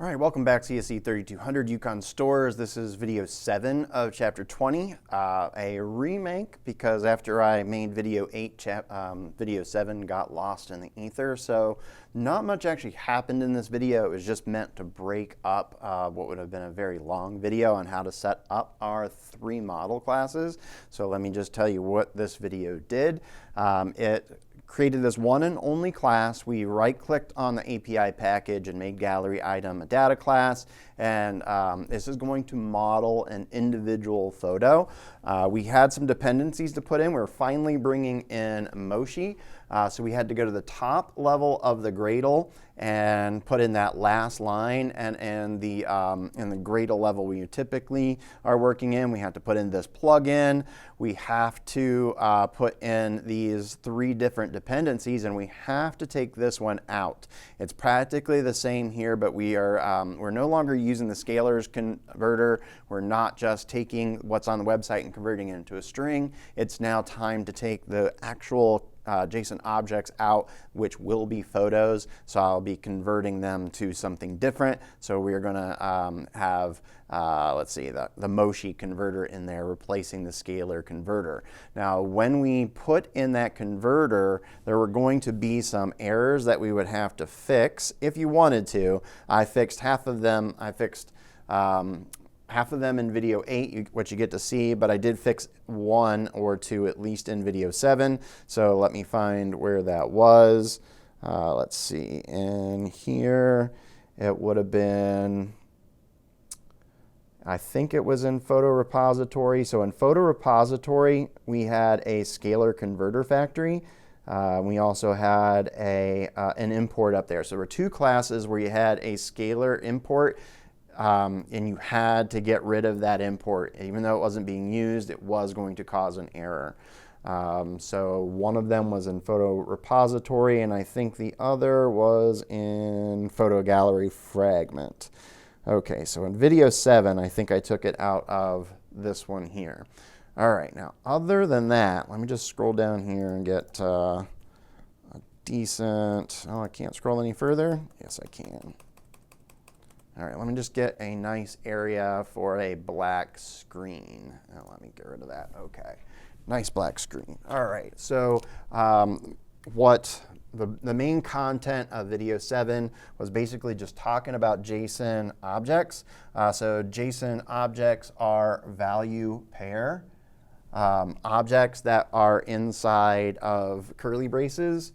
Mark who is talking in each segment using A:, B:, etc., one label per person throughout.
A: All right, welcome back CSE 3200 Yukon Stores. This is video 7 of chapter 20, a remake because after I made video 8, video 7 got lost in the ether. So not much actually happened in this video. It was just meant to break up what would have been a very long video on how to set up our 3 model classes. So let me just tell you what this video did. It created this one and only class. We right-clicked on the API package and made gallery item a data class, and this is going to model an individual photo. We had some dependencies to put in. We're finally bringing in Moshi, so we had to go to the top level of the Gradle and put in that last line, and in the Gradle level we typically are working in, we have to put in this plugin. We have to put in these 3 different dependencies, and we have to take this one out. It's practically the same here, but we're no longer using the scalars converter. We're not just taking what's on the website and converting it into a string. It's now time to take the actual JSON objects out, which will be photos. So I'll be converting them to something different. So we're going to have, let's see, the Moshi converter in there replacing the scalar converter. Now, when we put in that converter, there were going to be some errors that we would have to fix if you wanted to. I fixed half of them. I fixed half of them in video 8, what you get to see, but I did fix 1 or 2 at least in video 7. So let me find where that was. Let's see, in here it would have been, I think it was in photo repository. So in photo repository, we had a scalar converter factory. We also had an import up there. So there were 2 classes where you had a scalar import, and you had to get rid of that import. Even though it wasn't being used, it was going to cause an error. So one of them was in photo repository, and I think the other was in photo gallery fragment. Okay, so in video 7, I think I took it out of this one here. All right, now other than that, let me just scroll down here and get a decent, oh, I can't scroll any further. Yes, I can. All right, let me just get a nice area for a black screen. Now, let me get rid of that. Okay, nice black screen. All right, so what the main content of video 7 was basically just talking about JSON objects. So JSON objects are value pair objects that are inside of curly braces.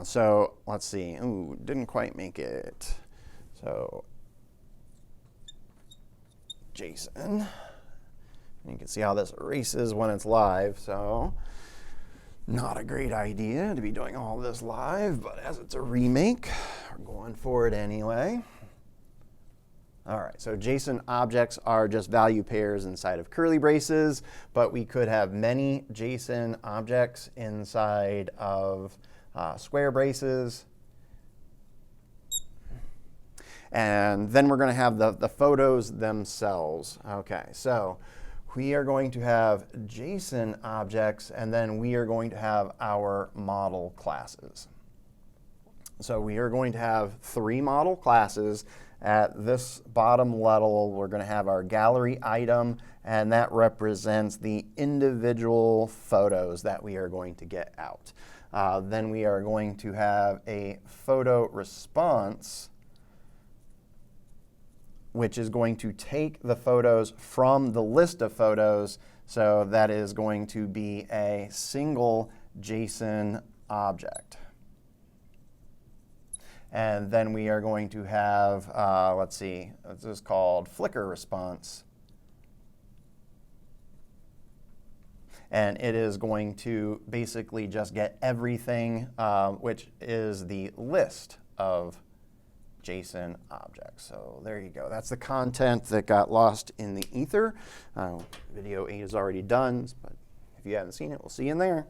A: So let's see. Ooh, didn't quite make it. So JSON. You can see how this erases when it's live. So not a great idea to be doing all this live, but as it's a remake, we're going for it anyway. All right, so JSON objects are just value pairs inside of curly braces, but we could have many JSON objects inside of square braces. And then we're going to have the photos themselves. Okay, so we are going to have JSON objects, and then we are going to have our model classes. So we are going to have 3 model classes. At this bottom level, we're going to have our gallery item, and that represents the individual photos that we are going to get out. Then we are going to have a photo response, which is going to take the photos from the list of photos. So that is going to be a single JSON object. And then we are going to have, let's see, this is called flicker response. And it is going to basically just get everything, which is the list of JSON objects. So there you go. That's the content that got lost in the ether. Video 8 is already done, but if you haven't seen it, we'll see you in there.